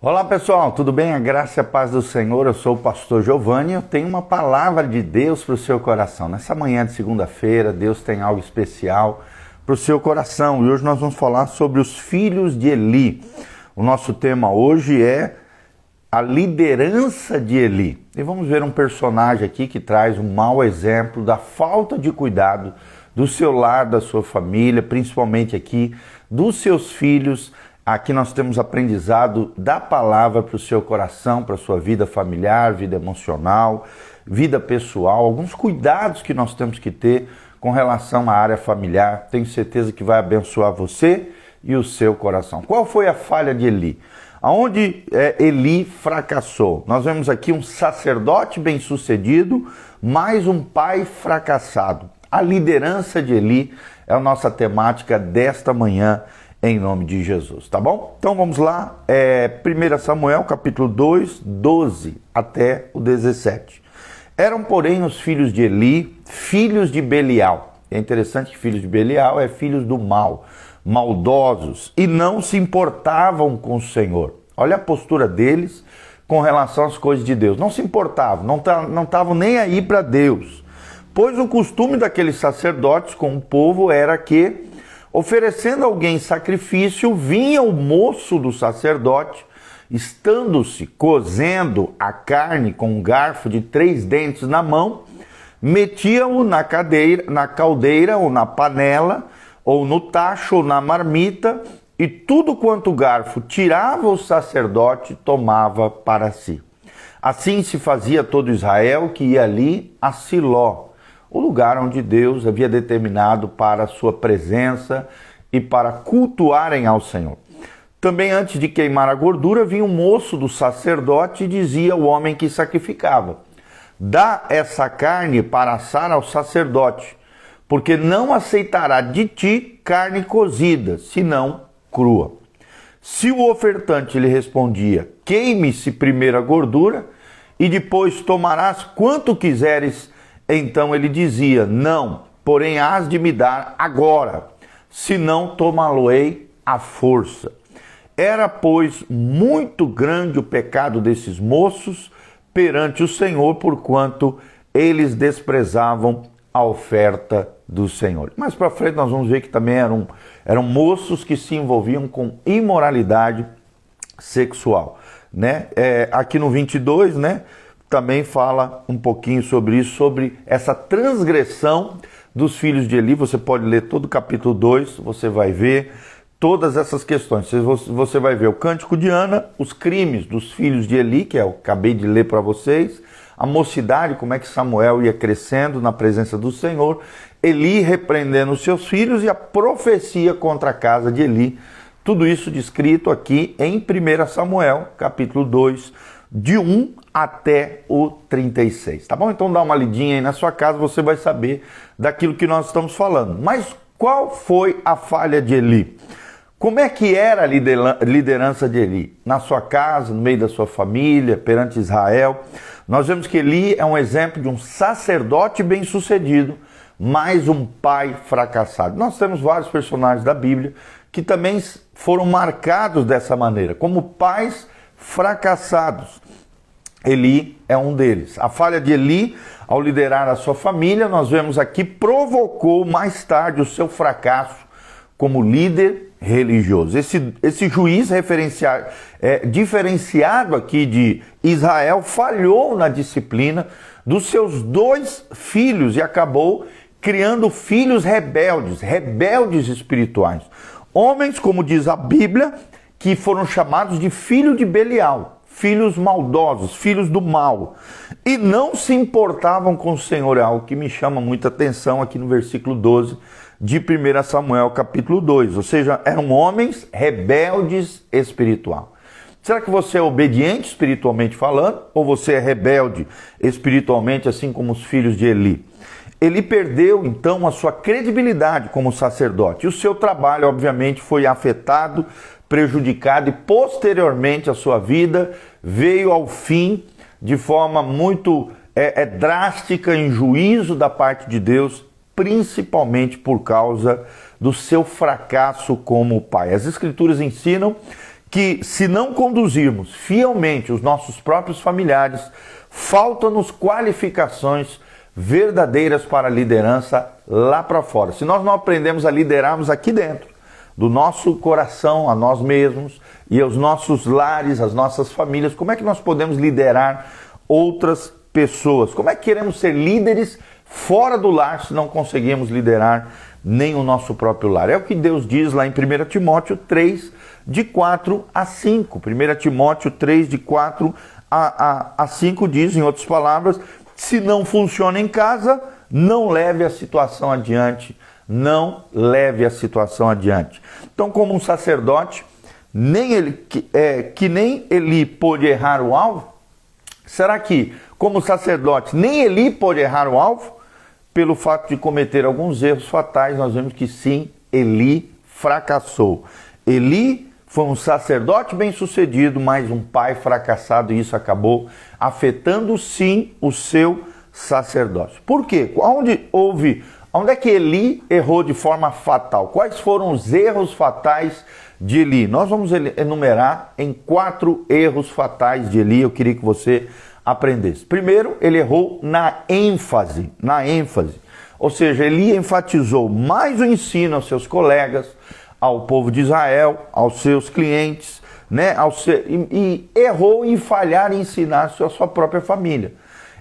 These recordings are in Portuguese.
Olá pessoal, tudo bem? A graça e a paz do Senhor, eu sou o pastor Giovanni e eu tenho uma palavra de Deus para o seu coração. Nessa manhã de segunda-feira, Deus tem algo especial para o seu coração e hoje nós vamos falar sobre os filhos de Eli. O nosso tema hoje é a liderança de Eli. E vamos ver um personagem aqui que traz um mau exemplo da falta de cuidado do seu lar, da sua família, principalmente aqui dos seus filhos. Aqui nós temos aprendizado da palavra para o seu coração, para a sua vida familiar, vida emocional, vida pessoal, alguns cuidados que nós temos que ter com relação à área familiar. Tenho certeza que vai abençoar você e o seu coração. Qual foi a falha de Eli? Aonde Eli fracassou? Nós vemos aqui um sacerdote bem-sucedido, mais um pai fracassado. A liderança de Eli é a nossa temática desta manhã, em nome de Jesus, tá bom? Então vamos lá, 1 Samuel capítulo 2, 12 até o 17. Eram, porém, os filhos de Eli, filhos de Belial. É interessante que filhos de Belial é filhos do mal, maldosos, e não se importavam com o Senhor. Olha a postura deles com relação às coisas de Deus. Não se importavam, não estavam nem aí para Deus. Pois o costume daqueles sacerdotes com o povo era que, oferecendo a alguém sacrifício, vinha o moço do sacerdote, estando-se cozendo a carne com um garfo de 3 dentes na mão, metia-o na caldeira ou na panela, ou no tacho ou na marmita, e tudo quanto o garfo tirava o sacerdote tomava para si. Assim se fazia todo Israel que ia ali a Siló, o lugar onde Deus havia determinado para a sua presença e para cultuarem ao Senhor. Também antes de queimar a gordura, vinha um moço do sacerdote e dizia ao homem que sacrificava: dá essa carne para assar ao sacerdote, porque não aceitará de ti carne cozida, senão crua. Se o ofertante lhe respondia: queime-se primeiro a gordura e depois tomarás quanto quiseres, então ele dizia: não, porém hás de me dar agora, senão tomá-lo-ei à força. Era, pois, muito grande o pecado desses moços perante o Senhor, porquanto eles desprezavam a oferta do Senhor. Mais para frente nós vamos ver que também eram moços que se envolviam com imoralidade sexual, né? Aqui no 22, né? Também fala um pouquinho sobre isso, sobre essa transgressão dos filhos de Eli. Você pode ler todo o capítulo 2, você vai ver todas essas questões. Você vai ver o cântico de Ana, os crimes dos filhos de Eli, que eu acabei de ler para vocês, a mocidade, como é que Samuel ia crescendo na presença do Senhor, Eli repreendendo os seus filhos e a profecia contra a casa de Eli. Tudo isso descrito aqui em 1 Samuel, capítulo 2, de 1 até o 36, tá bom? Então dá uma lidinha aí na sua casa, você vai saber daquilo que nós estamos falando. Mas qual foi a falha de Eli? Como é que era a liderança de Eli? Na sua casa, no meio da sua família, perante Israel. Nós vemos que Eli é um exemplo de um sacerdote bem-sucedido, mais um pai fracassado. Nós temos vários personagens da Bíblia que também foram marcados dessa maneira, como pais fracassados. Eli é um deles. A falha de Eli, ao liderar a sua família, nós vemos aqui, provocou mais tarde o seu fracasso como líder religioso. Esse juiz diferenciado aqui de Israel falhou na disciplina dos seus 2 filhos e acabou criando filhos rebeldes espirituais. Homens, como diz a Bíblia, que foram chamados de filho de Belial, filhos maldosos, filhos do mal, e não se importavam com o Senhor. É algo que me chama muita atenção aqui no versículo 12 de 1 Samuel capítulo 2, ou seja, eram homens rebeldes espiritual. Será que você é obediente espiritualmente falando, ou você é rebelde espiritualmente, assim como os filhos de Eli? Ele perdeu, então, a sua credibilidade como sacerdote. E o seu trabalho, obviamente, foi afetado, prejudicado, e posteriormente a sua vida veio ao fim de forma muito drástica, em juízo da parte de Deus, principalmente por causa do seu fracasso como pai. As Escrituras ensinam que se não conduzirmos fielmente os nossos próprios familiares, faltam-nos qualificações verdadeiras para a liderança lá para fora. Se nós não aprendemos a liderarmos aqui dentro, do nosso coração a nós mesmos e aos nossos lares, as nossas famílias, como é que nós podemos liderar outras pessoas? Como é que queremos ser líderes fora do lar se não conseguimos liderar nem o nosso próprio lar? É o que Deus diz lá em 1 Timóteo 3, de 4 a 5. 1 Timóteo 3, de 4 a 5 diz, em outras palavras, se não funciona em casa, não leve a situação adiante. Não leve a situação adiante. Então, como um sacerdote, que nem Eli pôde errar o alvo, será que, como sacerdote, nem Eli pôde errar o alvo? Pelo fato de cometer alguns erros fatais, nós vemos que sim, Eli fracassou. Eli foi um sacerdote bem-sucedido, mas um pai fracassado, e isso acabou afetando sim o seu sacerdócio. Por quê? Onde é que Eli errou de forma fatal? Quais foram os erros fatais de Eli? Nós vamos enumerar em 4 erros fatais de Eli. Eu queria que você aprendesse. Primeiro, ele errou na ênfase. Ou seja, Eli enfatizou mais o ensino aos seus colegas, ao povo de Israel, aos seus clientes, né? E errou em falhar em ensinar a sua própria família.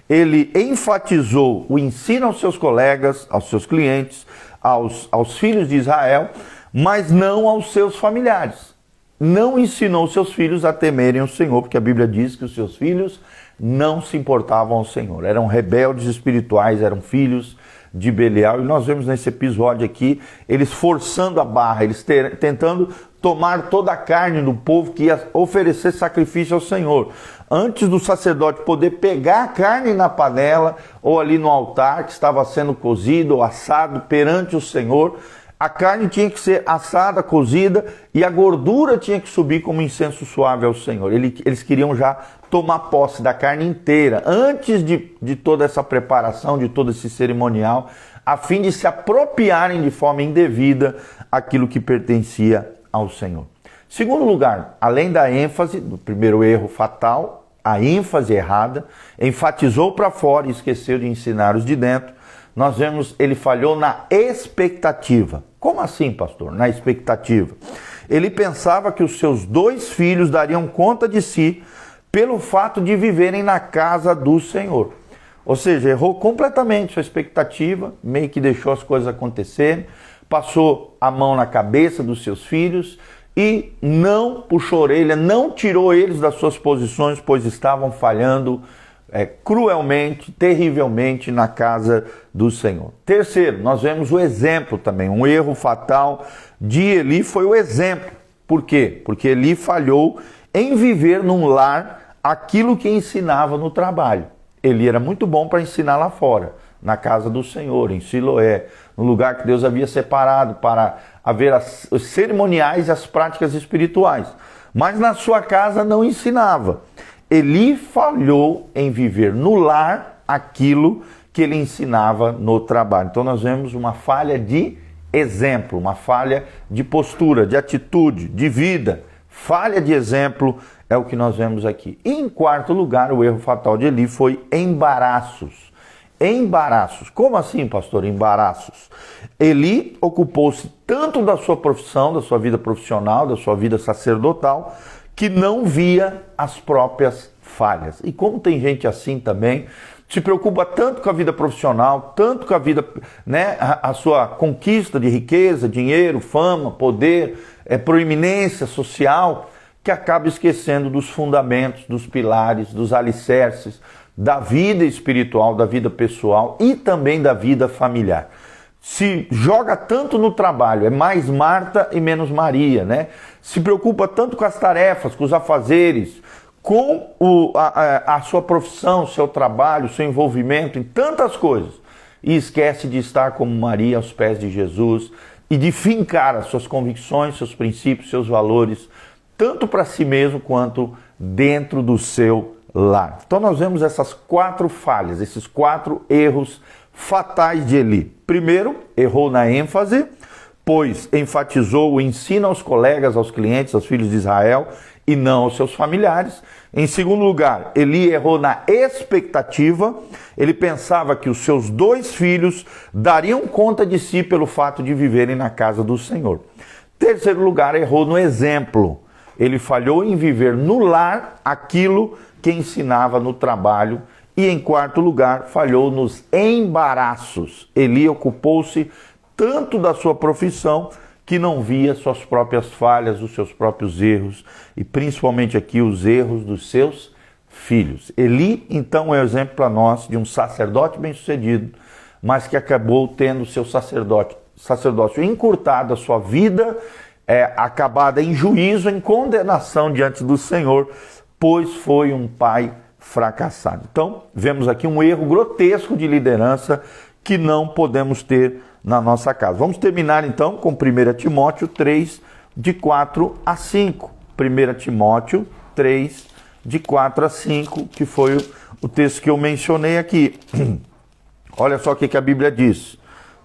Ele enfatizou o ensino aos seus colegas, aos seus clientes, aos filhos de Israel, mas não aos seus familiares. Não ensinou seus filhos a temerem o Senhor, porque a Bíblia diz que os seus filhos não se importavam ao Senhor. Eram rebeldes espirituais, eram filhos de Belial. E nós vemos nesse episódio aqui, eles forçando a barra, eles tentando tomar toda a carne do povo que ia oferecer sacrifício ao Senhor. Antes do sacerdote poder pegar a carne na panela ou ali no altar que estava sendo cozido ou assado perante o Senhor, a carne tinha que ser assada, cozida, e a gordura tinha que subir como incenso suave ao Senhor. Eles queriam já tomar posse da carne inteira, antes de toda essa preparação, de todo esse cerimonial, a fim de se apropriarem de forma indevida aquilo que pertencia ao Senhor. Segundo lugar, além da ênfase, do primeiro erro fatal, a ênfase errada, enfatizou para fora e esqueceu de ensinar os de dentro. Nós vemos, ele falhou na expectativa. Como assim, pastor? Na expectativa. Ele pensava que os seus 2 filhos dariam conta de si pelo fato de viverem na casa do Senhor. Ou seja, errou completamente sua expectativa, meio que deixou as coisas acontecerem, passou a mão na cabeça dos seus filhos e não puxou a orelha, não tirou eles das suas posições, pois estavam falhando cruelmente, terrivelmente na casa do Senhor. Terceiro, nós vemos o exemplo também. Um erro fatal de Eli foi o exemplo. Por quê? Porque Eli falhou em viver num lar aquilo que ensinava no trabalho. Eli era muito bom para ensinar lá fora, na casa do Senhor, em Siloé, no lugar que Deus havia separado para haver os cerimoniais e as práticas espirituais. Mas na sua casa não ensinava. Eli falhou em viver no lar aquilo que ele ensinava no trabalho. Então nós vemos uma falha de exemplo, uma falha de postura, de atitude, de vida. Falha de exemplo é o que nós vemos aqui. E em quarto lugar, o erro fatal de Eli foi embaraços. Embaraços. Como assim, pastor? Embaraços. Eli ocupou-se tanto da sua profissão, da sua vida profissional, da sua vida sacerdotal, que não via as próprias falhas. E como tem gente assim também, se preocupa tanto com a vida profissional, tanto com a vida, né, a sua conquista de riqueza, dinheiro, fama, poder, proeminência social, que acaba esquecendo dos fundamentos, dos pilares, dos alicerces, da vida espiritual, da vida pessoal e também da vida familiar. Se joga tanto no trabalho, é mais Marta e menos Maria, né? Se preocupa tanto com as tarefas, com os afazeres, com a sua profissão, seu trabalho, seu envolvimento em tantas coisas, e esquece de estar como Maria aos pés de Jesus e de fincar as suas convicções, seus princípios, seus valores, tanto para si mesmo quanto dentro do seu lar. Então nós vemos essas 4 falhas, esses 4 erros fatais de Eli. Primeiro, errou na ênfase. pois enfatizou o ensino aos colegas, aos clientes, aos filhos de Israel e não aos seus familiares. Em segundo lugar, Eli errou na expectativa. Ele pensava que os seus 2 filhos dariam conta de si pelo fato de viverem na casa do Senhor. Terceiro lugar, errou no exemplo. Ele falhou em viver no lar aquilo que ensinava no trabalho. E em quarto lugar, falhou nos embaraços. Eli ocupou-se tanto da sua profissão que não via suas próprias falhas, os seus próprios erros e principalmente aqui os erros dos seus filhos. Eli, então, é um exemplo para nós de um sacerdote bem-sucedido, mas que acabou tendo seu sacerdócio encurtado, a sua vida acabada em juízo, em condenação diante do Senhor, pois foi um pai fracassado. Então, vemos aqui um erro grotesco de liderança que não podemos ter na nossa casa. Vamos terminar então com 1 Timóteo 3, de 4 a 5. 1 Timóteo 3, de 4 a 5, que foi o texto que eu mencionei aqui. Olha só o que a Bíblia diz.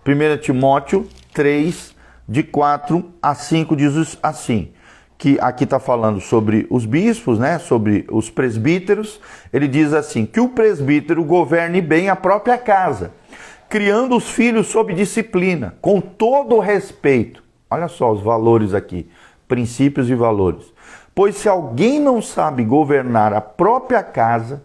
1 Timóteo 3, de 4 a 5 diz assim, que aqui está falando sobre os bispos, né, sobre os presbíteros. Ele diz assim, que o presbítero governe bem a própria casa, criando os filhos sob disciplina, com todo o respeito. Olha só os valores aqui, princípios e valores. Pois se alguém não sabe governar a própria casa,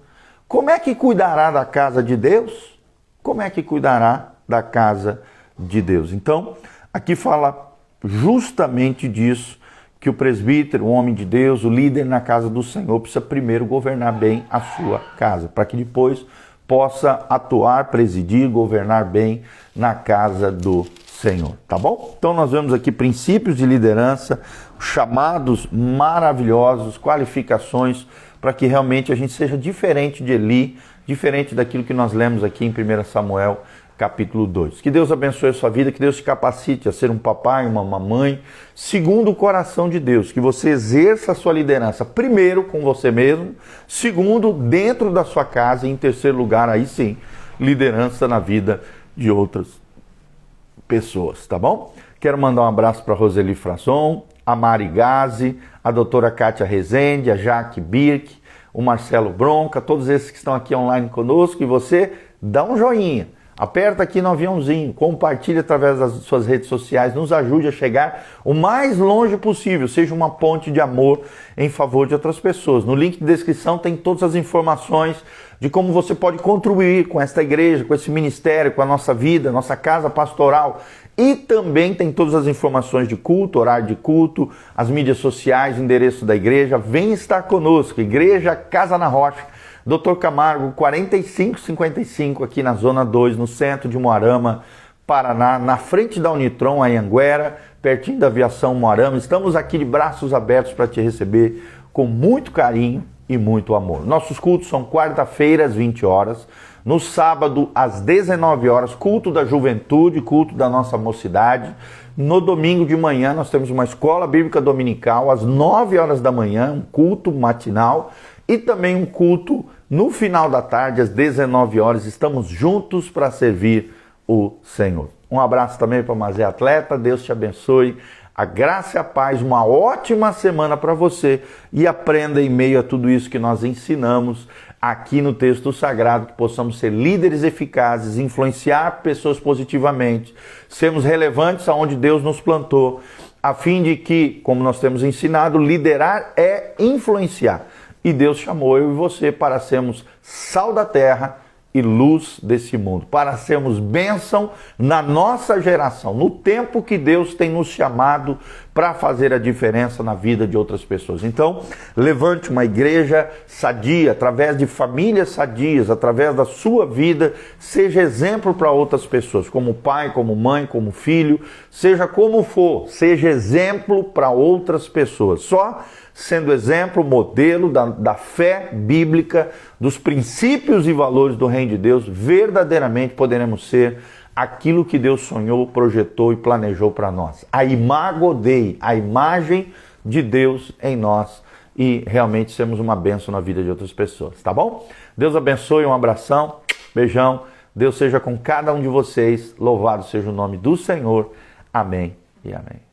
como é que cuidará da casa de Deus? Como é que cuidará da casa de Deus? Então, aqui fala justamente disso, que o presbítero, o homem de Deus, o líder na casa do Senhor, precisa primeiro governar bem a sua casa, para que depois possa atuar, presidir, governar bem na casa do Senhor, tá bom? Então nós vemos aqui princípios de liderança, chamados maravilhosos, qualificações para que realmente a gente seja diferente de Eli, diferente daquilo que nós lemos aqui em 1 Samuel capítulo 2. Que Deus abençoe a sua vida, que Deus te capacite a ser um papai, uma mamãe, segundo o coração de Deus, que você exerça a sua liderança, primeiro com você mesmo, segundo dentro da sua casa e em terceiro lugar, aí sim, liderança na vida de outras pessoas, tá bom? Quero mandar um abraço para Roseli Frazon, a Mari Gazi, a doutora Kátia Rezende, a Jaque Birk, o Marcelo Bronca, todos esses que estão aqui online conosco, e você dá um joinha. Aperta aqui no aviãozinho, compartilhe através das suas redes sociais, nos ajude a chegar o mais longe possível, seja uma ponte de amor em favor de outras pessoas. No link de descrição tem todas as informações de como você pode contribuir com esta igreja, com esse ministério, com a nossa vida, nossa casa pastoral. E também tem todas as informações de culto, horário de culto, as mídias sociais, o endereço da igreja. Vem estar conosco, Igreja Casa na Rocha, Dr. Camargo, 4555, aqui na Zona 2, no centro de Moarama, Paraná, na frente da Unitron, a Anhanguera, pertinho da Aviação Moarama. Estamos aqui de braços abertos para te receber com muito carinho e muito amor. Nossos cultos são quarta-feira às 20 horas, no sábado às 19 horas, culto da juventude, culto da nossa mocidade. No domingo de manhã nós temos uma escola bíblica dominical às 9 horas da manhã, um culto matinal. E também um culto no final da tarde, às 19 horas. Estamos juntos para servir o Senhor. Um abraço também para o Mazé Atleta. Deus te abençoe. A graça e a paz. Uma ótima semana para você. E aprenda em meio a tudo isso que nós ensinamos aqui no texto sagrado, que possamos ser líderes eficazes, influenciar pessoas positivamente, sermos relevantes aonde Deus nos plantou, a fim de que, como nós temos ensinado, liderar é influenciar. E Deus chamou eu e você para sermos sal da terra e luz desse mundo, para sermos bênção na nossa geração, no tempo que Deus tem nos chamado para fazer a diferença na vida de outras pessoas. Então, levante uma igreja sadia, através de famílias sadias, através da sua vida, seja exemplo para outras pessoas, como pai, como mãe, como filho, seja como for, seja exemplo para outras pessoas. Só sendo exemplo, modelo da fé bíblica, dos princípios e valores do Reino de Deus, verdadeiramente poderemos ser aquilo que Deus sonhou, projetou e planejou para nós. A imago Dei, a imagem de Deus em nós, e realmente sermos uma bênção na vida de outras pessoas, tá bom? Deus abençoe, um abração, beijão, Deus seja com cada um de vocês, louvado seja o nome do Senhor, amém e amém.